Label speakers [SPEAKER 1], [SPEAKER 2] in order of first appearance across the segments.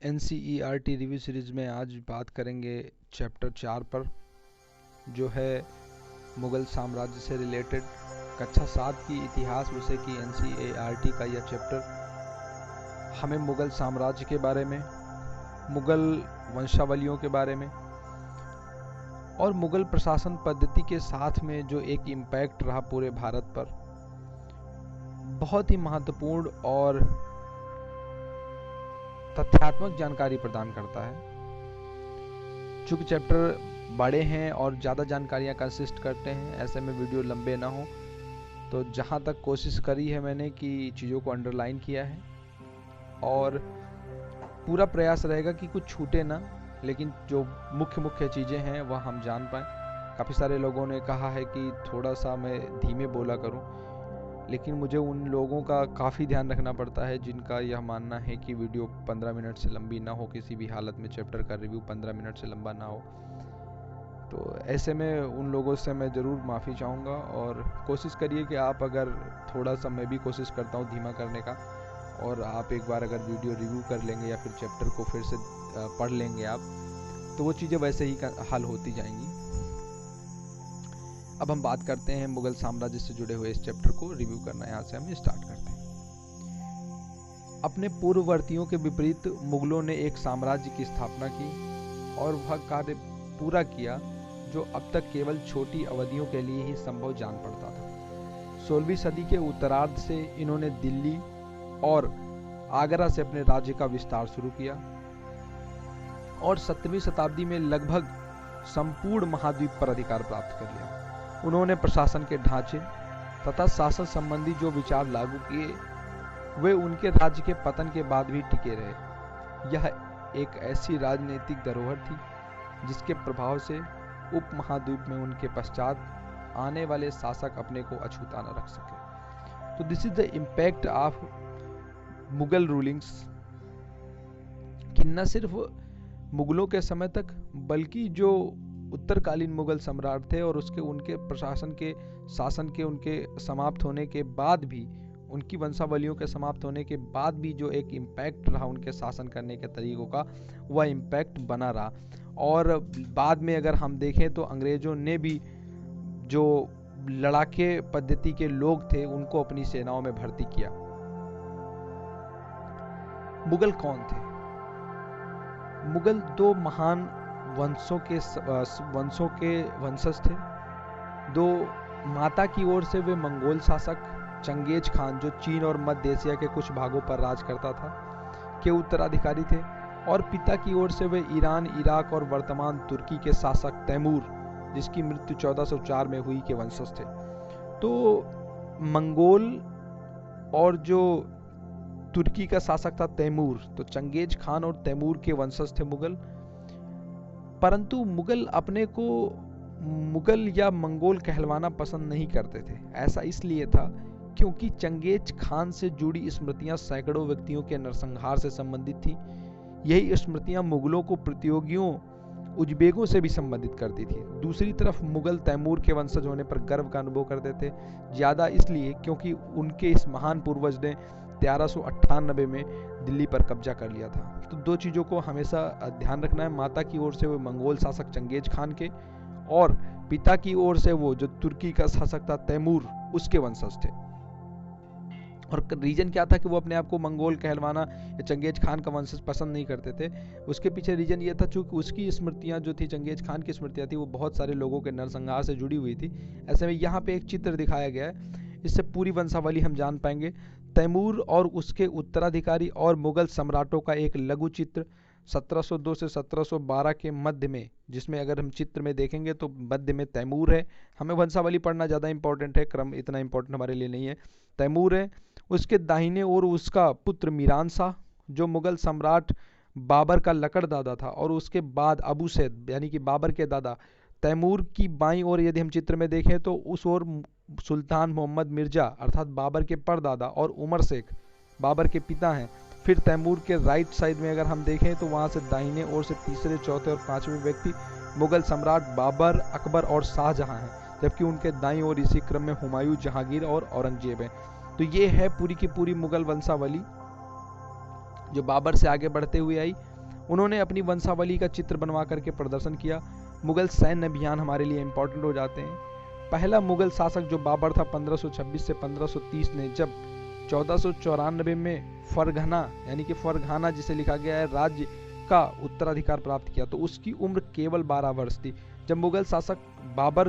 [SPEAKER 1] NCERT review series में आज बात करेंगे चैप्टर 4 पर, जो है मुग़ल साम्राज्य से रिलेटेड। कक्षा 7 की इतिहास विषय की NCERT का यह चैप्टर हमें मुग़ल साम्राज्य के बारे में, मुग़ल वंशावलियों के बारे में और मुग़ल प्रशासन पद्धति के साथ में जो एक इम्पैक्ट रहा पूरे भारत पर, बहुत ही महत्वपूर्ण और तथ्यात्मक जानकारी प्रदान करता है। चूँकि चैप्टर बड़े हैं और ज़्यादा जानकारियाँ कंसिस्ट करते हैं, ऐसे में वीडियो लंबे ना हो, तो जहाँ तक कोशिश करी है मैंने कि चीज़ों को अंडरलाइन किया है और पूरा प्रयास रहेगा कि कुछ छूटे ना, लेकिन जो मुख्य चीज़ें हैं वह हम जान पाएँ। काफ़ी सारे लोगों ने कहा है कि थोड़ा सा मैं धीमे बोला करूं, लेकिन मुझे उन लोगों का काफ़ी ध्यान रखना पड़ता है जिनका यह मानना है कि वीडियो 15 मिनट से लंबी ना हो, किसी भी हालत में चैप्टर का रिव्यू 15 मिनट से लंबा ना हो। तो ऐसे में उन लोगों से मैं ज़रूर माफ़ी चाहूँगा और कोशिश करिए कि आप, अगर थोड़ा सा मैं भी कोशिश करता हूँ धीमा करने का, और आप एक बार अगर वीडियो रिव्यू कर लेंगे या फिर चैप्टर को फिर से पढ़ लेंगे आप, तो वो चीज़ें वैसे ही हल होती जाएंगी। अब हम बात करते हैं मुग़ल साम्राज्य से जुड़े हुए इस चैप्टर को रिव्यू करना। यहाँ से हम स्टार्ट करते हैं। अपने पूर्ववर्तियों के विपरीत मुग़लों ने एक साम्राज्य की स्थापना की और वह कार्य पूरा किया जो अब तक केवल छोटी अवधियों के लिए ही संभव जान पड़ता था। 16वीं सदी के उत्तरार्ध से इन्होंने दिल्ली और आगरा से अपने राज्य का विस्तार शुरू किया और 17वीं शताब्दी में लगभग संपूर्ण महाद्वीप पर अधिकार प्राप्त कर लिया। उन्होंने प्रशासन के ढांचे तथा शासन संबंधी जो विचार लागू किए, वे उनके राज्य के पतन के बाद भी टिके रहे। यह एक ऐसी राजनीतिक धरोहर थी जिसके प्रभाव से उपमहाद्वीप में उनके पश्चात आने वाले शासक अपने को अछूता न रख सके। तो this is the impact of Mughal rulings, कि न सिर्फ मुगलों के समय तक, बल्कि जो उत्तरकालीन मुगल सम्राट थे और उनके प्रशासन के शासन के उनके समाप्त होने के बाद भी, उनकी वंशावलियों के समाप्त होने के बाद भी जो एक इम्पैक्ट रहा उनके शासन करने के तरीकों का, वह इम्पैक्ट बना रहा। और बाद में अगर हम देखें तो अंग्रेजों ने भी जो लड़ाके पद्धति के लोग थे उनको अपनी सेनाओं में भर्ती किया। मुगल कौन थे? मुगल दो महान वंशों के वंशज थे। दो माता की ओर से वे मंगोल शासक चंगेज खान, जो चीन और मध्य एशिया के कुछ भागों पर राज करता था, के उत्तराधिकारी थे, और पिता की ओर से वे ईरान, इराक और वर्तमान तुर्की के शासक तैमूर, जिसकी मृत्यु 1404 में हुई, के वंशज थे। तो मंगोल और जो तुर्की का शासक था तैमूर, तो चंगेज खान और तैमूर के वंशज थे मुगल। परंतु मुगल अपने को मुगल या मंगोल कहलवाना पसंद नहीं करते थे। ऐसा इसलिए था क्योंकि चंगेज खान से जुड़ी स्मृतियां सैकड़ों व्यक्तियों के नरसंहार से संबंधित थी। यही स्मृतियां मुगलों को प्रतियोगियों उज्बेकों से भी संबंधित करती थी। दूसरी तरफ मुगल तैमूर के वंशज होने पर गर्व का अनुभव करते थे, ज्यादा इसलिए क्योंकि उनके इस महान पूर्वज ने 1398 में दिल्ली पर कब्जा कर लिया था। तो दो चीज़ों को हमेशा ध्यान रखना है, माता की ओर से वो मंगोल शासक चंगेज खान के, और पिता की ओर से वो जो तुर्की का शासक था तैमूर, उसके वंशज थे। और रीजन क्या था कि वो अपने आप को मंगोल कहलवाना या चंगेज खान का वंशज पसंद नहीं करते थे? उसके पीछे रीजन ये था चूंकि उसकी स्मृतियां जो थी, चंगेज खान की स्मृतियां थी, वो बहुत सारे लोगों के नरसंहार से जुड़ी हुई थी। ऐसे में यहाँ पे एक चित्र दिखाया गया है, इससे पूरी वंशावली हम जान पाएंगे। तैमूर और उसके उत्तराधिकारी और मुगल सम्राटों का एक लघु चित्र 1702 से 1712 के मध्य में, जिसमें अगर हम चित्र में देखेंगे तो मध्य में तैमूर है। हमें वंशावली पढ़ना ज़्यादा इंपॉर्टेंट है, क्रम इतना इंपॉर्टेंट हमारे लिए नहीं है। तैमूर है, उसके दाहिने ओर उसका पुत्र मीरान शाह, जो मुगल सम्राट बाबर का लकड़ दादा था, और उसके बाद अबू सैद यानी कि बाबर के दादा। तैमूर की बाईं ओर यदि हम चित्र में देखें तो उस ओर सुल्तान मोहम्मद मिर्जा अर्थात बाबर के परदादा और उमर शेख बाबर के पिता हैं। फिर तैमूर के राइट साइड में अगर हम देखें तो वहाँ से दाहिने ओर से तीसरे, चौथे और पांचवें व्यक्ति मुगल सम्राट बाबर, अकबर और शाहजहां हैं, जबकि उनके दाईं ओर इसी क्रम में हुमायूं, जहांगीर और औरंगजेब हैं। तो ये है पूरी की पूरी मुगल वंशावली जो बाबर से आगे बढ़ते हुए आई उन्होंने अपनी वंशावली का चित्र बनवा करके प्रदर्शन किया। मुगल सैन्य अभियान हमारे लिए इंपॉर्टेंट हो जाते हैं। पहला मुगल शासक जो बाबर था 1526 से 1530 ने जब 1494 में फरगना यानी कि फरघाना जिसे लिखा गया है राज्य का उत्तराधिकार प्राप्त किया, तो उसकी उम्र केवल 12 वर्ष थी। जब मुगल शासक बाबर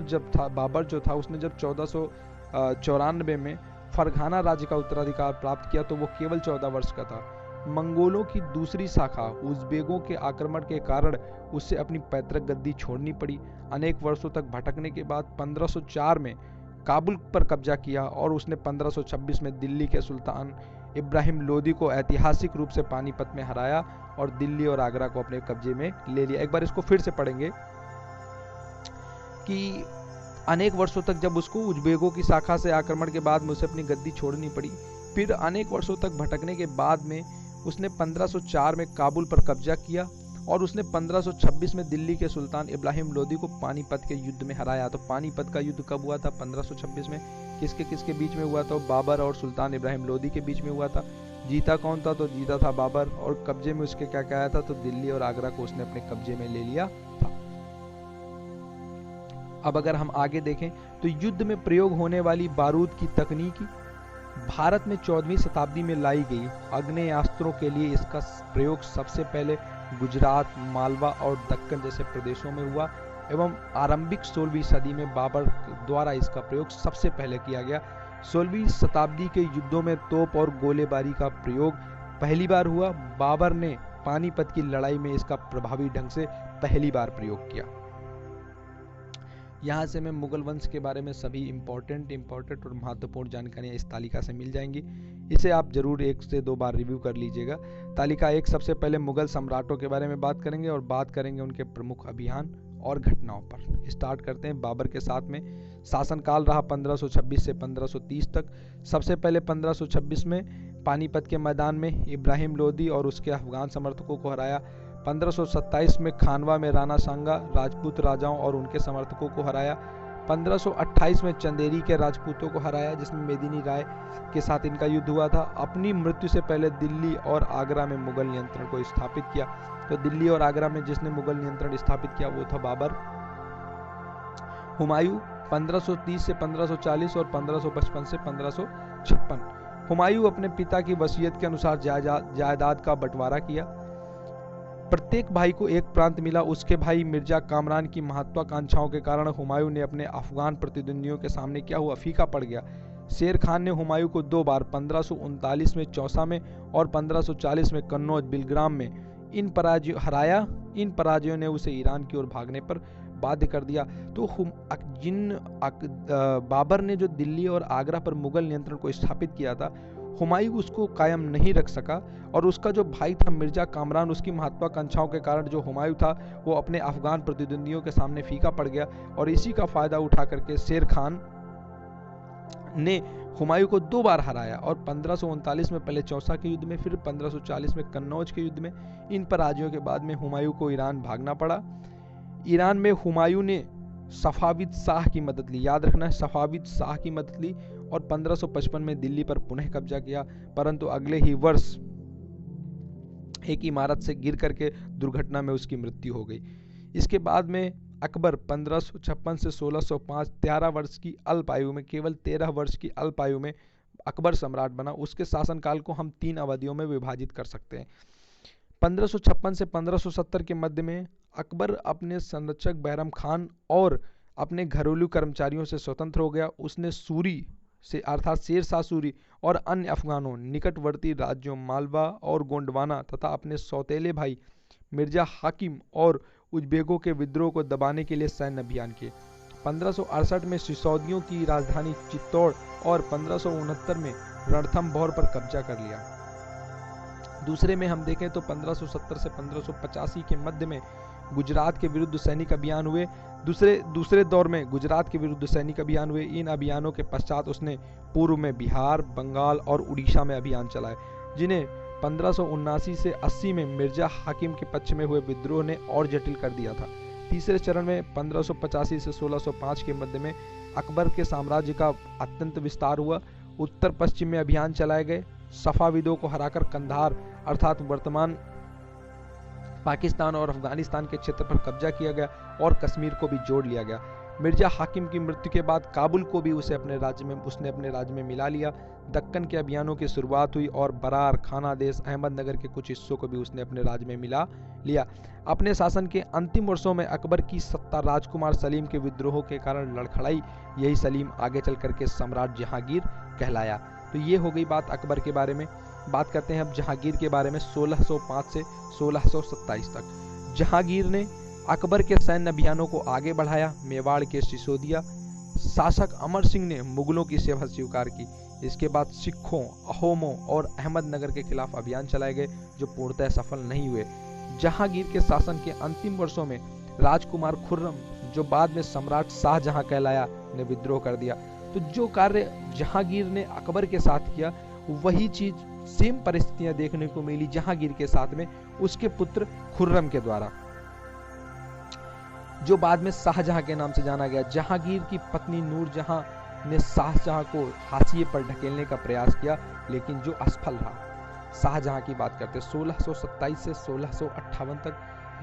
[SPEAKER 1] जो था उसने जब 1494 में फरघाना राज्य का उत्तराधिकार प्राप्त किया तो वो केवल 14 वर्ष का था। मंगोलों की दूसरी शाखा उज़्बेकों के आक्रमण के कारण उसे अपनी पैतृक गद्दी छोड़नी पड़ी। अनेक वर्षों तक भटकने के बाद 1504 में काबुल पर कब्जा किया और उसने 1526 में दिल्ली के सुल्तान इब्राहिम लोदी को ऐतिहासिक रूप से पानीपत में हराया और दिल्ली और आगरा को अपने कब्जे में ले लिया। एक बार इसको फिर से पढ़ेंगे कि अनेक वर्षों तक जब उसको उज़्बेकों की शाखा से आक्रमण के बाद में उसे अपनी गद्दी छोड़नी पड़ी, फिर अनेक वर्षों तक भटकने के बाद में उसने 1504 में काबुल पर कब्जा किया और उसने 1526 में दिल्ली के सुल्तान इब्राहिम लोदी को पानीपत के युद्ध में हराया। तो पानीपत का युद्ध कब हुआ था? 1526 में। किसके किसके बीच में हुआ था? बाबर और सुल्तान इब्राहिम लोदी के बीच में हुआ था। जीता कौन था? तो जीता था बाबर। और कब्जे में उसके क्या क्या आया था? तो दिल्ली और आगरा को उसने अपने कब्जे में ले लिया था। अब अगर हम आगे देखें तो युद्ध में प्रयोग होने वाली बारूद की तकनीकी भारत में 14वीं शताब्दी में लाई गई। आग्नेयास्त्रों के लिए इसका प्रयोग सबसे पहले गुजरात, मालवा और दक्कन जैसे प्रदेशों में हुआ एवं आरंभिक 16वीं सदी में बाबर द्वारा इसका प्रयोग सबसे पहले किया गया। 16वीं शताब्दी के युद्धों में तोप और गोलेबारी का प्रयोग पहली बार हुआ। बाबर ने पानीपत की लड़ाई में इसका प्रभावी ढंग से पहली बार प्रयोग किया। यहाँ से मैं मुगल वंश के बारे में सभी इम्पोर्टेंट और महत्वपूर्ण जानकारियाँ इस तालिका से मिल जाएंगी। इसे आप जरूर 1 से 2 बार रिव्यू कर लीजिएगा। तालिका 1 सबसे पहले मुगल सम्राटों के बारे में बात करेंगे और बात करेंगे उनके प्रमुख अभियान और घटनाओं पर। स्टार्ट करते हैं बाबर के साथ में। शासनकाल रहा 1526 से 1530 तक। सबसे पहले 1526 में पानीपत के मैदान में इब्राहिम लोदी और उसके अफगान समर्थकों को हराया। 1527 में खानवा में राणा सांगा राजपूत राजाओं और उनके समर्थकों को हराया। 1528 में चंदेरी के राजपूतों को हराया जिसमें मेदिनी राय के साथ इनका युद्ध हुआ था। अपनी मृत्यु से पहले दिल्ली और आगरा में मुगल नियंत्रण को स्थापित किया। तो दिल्ली और आगरा में जिसने मुगल नियंत्रण स्थापित किया वो था बाबर। हुमायूं 1530 से 1540 और 1555 से 1556। हुमायूं अपने पिता की वसीयत के अनुसार जायदाद का बंटवारा किया। प्रत्येक भाई को एक प्रांत मिला। उसके भाई मिर्जा कामरान की महत्वाकांक्षाओं के कारण हुमायूं ने अपने अफगान प्रतिद्वंदियों के सामने क्या हुआ? फीका पड़ गया। शेर खान ने हुमायूं को 2 बार 1539 में चौसा में और 1540 में कन्नौज बिलग्राम में हराया। इन पराजयों ने उसे ईरान की ओर भागने पर बाध्य कर दिया। तो बाबर ने जो दिल्ली और आगरा पर मुगल नियंत्रण को स्थापित किया था, हुमायूं उसको कायम नहीं रख सका और उसका जो भाई था मिर्जा कामरान, उसकी महत्वाकांक्षाओं के कारण जो हुमायूं था वो अपने अफगान प्रतिद्वंदियों के सामने फीका पड़ गया। और इसी का फायदा उठा करके शेर खान ने हुमायूं को 2 बार हराया और 1539 में पहले चौसा के युद्ध में, फिर 1540 में कन्नौज के युद्ध में। इन पराजयों के बाद में हुमायूं को ईरान भागना पड़ा। ईरान में हुमायूं ने सफाविद शाह की मदद ली। याद रखना है, सफाविद शाह की मदद ली और 1555 में दिल्ली पर पुनः कब्जा किया। परंतु अगले ही वर्ष एक इमारत से गिर करके दुर्घटना में उसकी मृत्यु हो गई। इसके बाद में अकबर 1556 से 1605 13 वर्ष की अल्प आयु में, केवल 13 वर्ष की अल्प आयु में अकबर सम्राट बना। उसके शासनकाल को हम 3 अवधियों में विभाजित कर सकते हैं। 1556 से 1570 के मध्य में अकबर अपने संरक्षक बैरम खान और अपने घरेलू कर्मचारियों से स्वतंत्र हो गया। उसने सूरी से अर्थात शेर शाह सूरी और अन्य अफगानों, निकटवर्ती राज्यों मालवा और गोंडवाना तथा अपने सौतेले भाई मिर्जा हाकिम और उज़्बेकों के विद्रोह को दबाने के लिए सैन्य अभियान किए। 1568 में सिसोदियों की राजधानी चित्तौड़ और 1569 में रणथंभौर पर कब्जा कर लिया। दूसरे में हम देखें तो 1570 से 1585 के मध्य में गुजरात के विरुद्ध सैनिक अभियान हुए। दूसरे दौर में गुजरात के विरुद्ध सैनिक अभियान हुए। इन अभियानों के पश्चात उसने पूर्व में बिहार, बंगाल और उड़ीसा में अभियान चलाए, जिन्हें 1579 से 80 में मिर्जा हाकिम के पक्ष में हुए विद्रोह ने और जटिल कर दिया था। तीसरे चरण में 1585 से 1605 के मध्य में अकबर के साम्राज्य का अत्यंत विस्तार हुआ। उत्तर पश्चिम में अभियान चलाए गए। सफाविदों को हराकर कंधार अर्थात वर्तमान पाकिस्तान और अफगानिस्तान के क्षेत्र पर कब्जा किया गया और कश्मीर को भी जोड़ लिया गया। मिर्जा हाकिम की मृत्यु के बाद काबुल को भी उसने अपने राज्य में मिला लिया। दक्कन के अभियानों की शुरुआत हुई और बरार, खानादेश, अहमदनगर के कुछ हिस्सों को भी उसने अपने राज्य में मिला लिया। अपने शासन के अंतिम वर्षों में अकबर की सत्ता राजकुमार सलीम के विद्रोहों के कारण लड़खड़ाई। यही सलीम आगे चल करके सम्राट जहांगीर कहलाया। तो ये हो गई बात अकबर के बारे में। बात करते हैं अब जहांगीर के बारे में 1605 से 1627 तक। जहांगीर ने अकबर के सैन्य अभियानों को आगे बढ़ाया। मेवाड़ के सिसोदिया शासक अमर सिंह ने मुगलों की सेवा स्वीकार की। इसके बाद सिखों, अहोमों और अहमदनगर के खिलाफ अभियान चलाए गए जो पूर्णतः सफल नहीं हुए। जहांगीर के शासन के अंतिम वर्षों में राजकुमार खुर्रम, जो बाद में सम्राट शाहजहां कहलाया, ने विद्रोह कर दिया। तो जो कार्य जहांगीर ने अकबर के साथ किया, वही चीज सेम परिस्थितियां देखने को मिली जहांगीर के साथ में उसके पुत्र खुर्रम के द्वारा, जो बाद में शाहजहां के नाम से जाना गया। जहांगीर की पत्नी नूरजहां ने शाहजहां को हाशिए पर ढकेलने का प्रयास किया, लेकिन जो असफल रहा। शाहजहां की बात करते 1627 से 1658 तक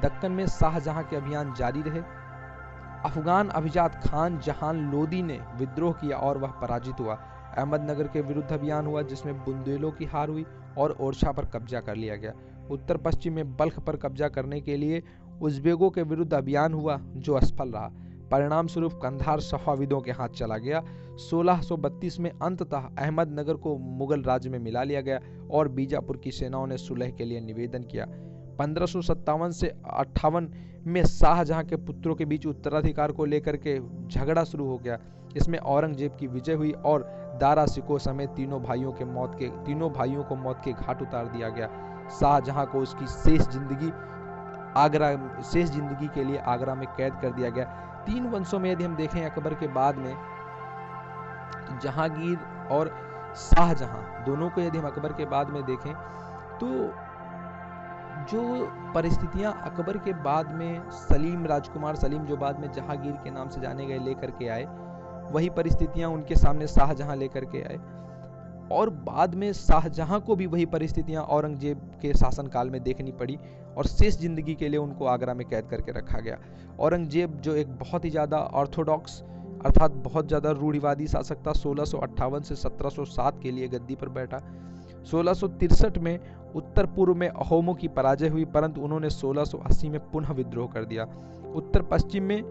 [SPEAKER 1] दक्कन में शाहजहां के अभियान जारी रहे। अफगान अभिजात खान जहान लोदी ने विद्रोह किया और वह पराजित हुआ। अहमदनगर के विरुद्ध अभियान हुआ जिसमें बुंदेलों की हार हुई और ओरछा पर कब्जा कर लिया गया। उत्तर पश्चिम में बल्ख पर कब्जा करने के लिए उज़्बेकों के विरुद्ध अभियान हुआ जो असफल रहा। परिणाम स्वरूप कंधार सफाविदों के हाथ चला गया। 1632 में अंततः अहमदनगर को मुगल राज्य में मिला लिया गया और बीजापुर की सेनाओं ने सुलह के लिए निवेदन किया। 1557 से 58 में शाहजहां के पुत्रों के बीच उत्तराधिकार को लेकर के झगड़ा शुरू हो गया। इसमें औरंगजेब की विजय हुई और दारा सिकोह समेत तीनों भाइयों को मौत के घाट उतार दिया गया। शाहजहां को उसकी शेष जिंदगी के लिए आगरा में कैद कर दिया गया। 3 वंशों में यदि हम देखें अकबर के बाद में, तो जहांगीर और शाहजहां दोनों को यदि हम अकबर के बाद में देखें, तो जो परिस्थितियां अकबर के बाद में राजकुमार सलीम, जो बाद में जहांगीर के नाम से जाने गए, लेकर के आए, वही परिस्थितियां उनके सामने शाहजहां लेकर के आए। और बाद में शाहजहां को भी वही परिस्थितियां औरंगजेब के शासनकाल में देखनी पड़ी और शेष जिंदगी के लिए उनको आगरा में कैद करके रखा गया। औरंगजेब, जो एक बहुत ही ज़्यादा ऑर्थोडॉक्स अर्थात बहुत ज़्यादा रूढ़िवादी शासक था, 1658 से 1707 के लिए गद्दी पर बैठा। 1663 में उत्तर पूर्व में अहोमों की पराजय हुई, परंतु उन्होंने 1680 में पुनः विद्रोह कर दिया। उत्तर पश्चिम में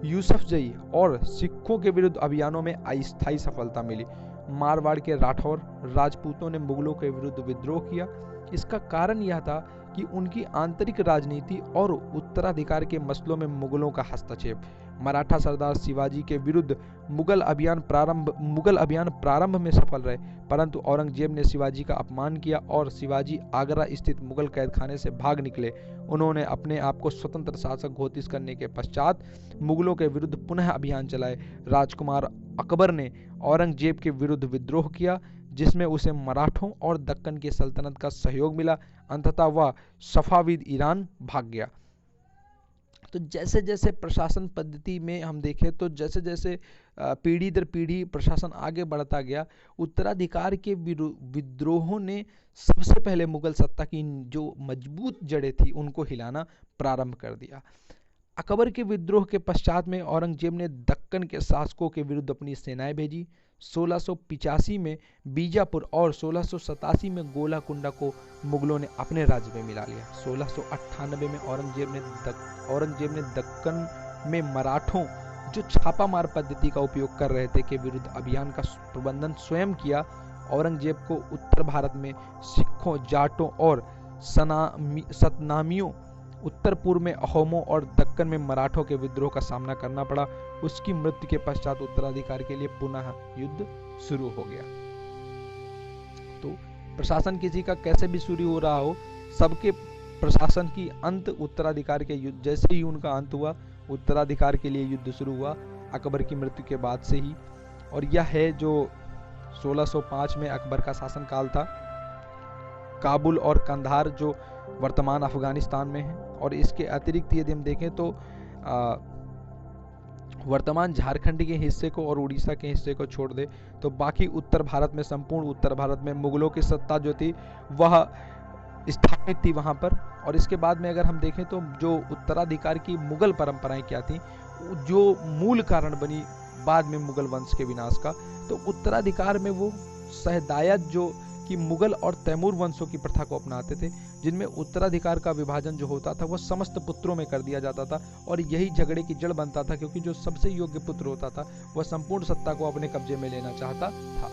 [SPEAKER 1] यूसुफजई और सिखों के विरुद्ध अभियानों में अस्थायी सफलता मिली। मारवाड़ के राठौर राजपूतों ने मुगलों के विरुद्ध विद्रोह किया। इसका कारण यह था कि उनकी आंतरिक राजनीति और उत्तराधिकार के मसलों में मुगलों का हस्तक्षेप। मराठा सरदार शिवाजी के विरुद्ध मुगल अभियान प्रारंभ में सफल रहे, परंतु औरंगजेब ने शिवाजी का अपमान किया और शिवाजी आगरा स्थित मुगल कैदखाने से भाग निकले। उन्होंने अपने आप को स्वतंत्र शासक घोषित करने के पश्चात मुगलों के विरुद्ध पुनः अभियान चलाए। राजकुमार अकबर ने औरंगजेब के विरुद्ध विद्रोह किया, जिसमें उसे मराठों और दक्कन की सल्तनत का सहयोग मिला। अंततः वह सफाविद ईरान भाग गया। तो जैसे जैसे प्रशासन पद्धति में हम देखें, तो जैसे जैसे पीढ़ी दर पीढ़ी प्रशासन आगे बढ़ता गया, उत्तराधिकार के विद्रोहों ने सबसे पहले मुगल सत्ता की जो मजबूत जड़ें थी उनको हिलाना प्रारंभ कर दिया। अकबर के विद्रोह के पश्चात में औरंगजेब ने दक्कन के शासकों के विरुद्ध अपनी सेनाएं भेजी। 1685 में बीजापुर और 1687 में गोलाकुंडा को मुगलों ने अपने राज्य में मिला लिया। 1698 में औरंगजेब ने दक्कन में मराठों, जो छापामार पद्धति का उपयोग कर रहे थे, के विरुद्ध अभियान का प्रबंधन स्वयं किया। औरंगजेब को उत्तर भारत में सिखों, जाटों और सतनामियों, उत्तर पूर्व में अहोमों और दक्कन में मराठों के विद्रोह का सामना करना पड़ा। उसकी मृत्यु के पश्चात उत्तराधिकार के लिए पुनः युद्ध शुरू हो गया। तो प्रशासन किसी का कैसे भी शुरू हो रहा हो, सबके प्रशासन की अंत उत्तराधिकार के युद्ध, जैसे ही उनका अंत हुआ, उत्तराधिकार के लिए युद्ध शुरू हुआ अकबर की मृत्यु के बाद से ही। और यह है जो 1605 में अकबर का शासनकाल था। काबुल और कंधार जो वर्तमान अफगानिस्तान में है, और इसके अतिरिक्त यदि हम देखें तो वर्तमान झारखंड के हिस्से को और उड़ीसा के हिस्से को छोड़ दे तो बाकी उत्तर भारत में, संपूर्ण उत्तर भारत में मुगलों की सत्ता जो थी वह स्थापित थी वहाँ पर। और इसके बाद में अगर हम देखें तो जो उत्तराधिकार की मुगल परंपराएं क्या थी, जो मूल कारण बनी बाद में मुगल वंश के विनाश का, तो उत्तराधिकार में वो सहदायत जो कि मुगल और तैमूर वंशों की प्रथा को अपनाते थे, जिनमें उत्तराधिकार का विभाजन जो होता था वह समस्त पुत्रों में कर दिया जाता था, और यही झगड़े की जड़ बनता था, क्योंकि जो सबसे योग्य पुत्र होता था वह संपूर्ण सत्ता को अपने कब्जे में लेना चाहता था।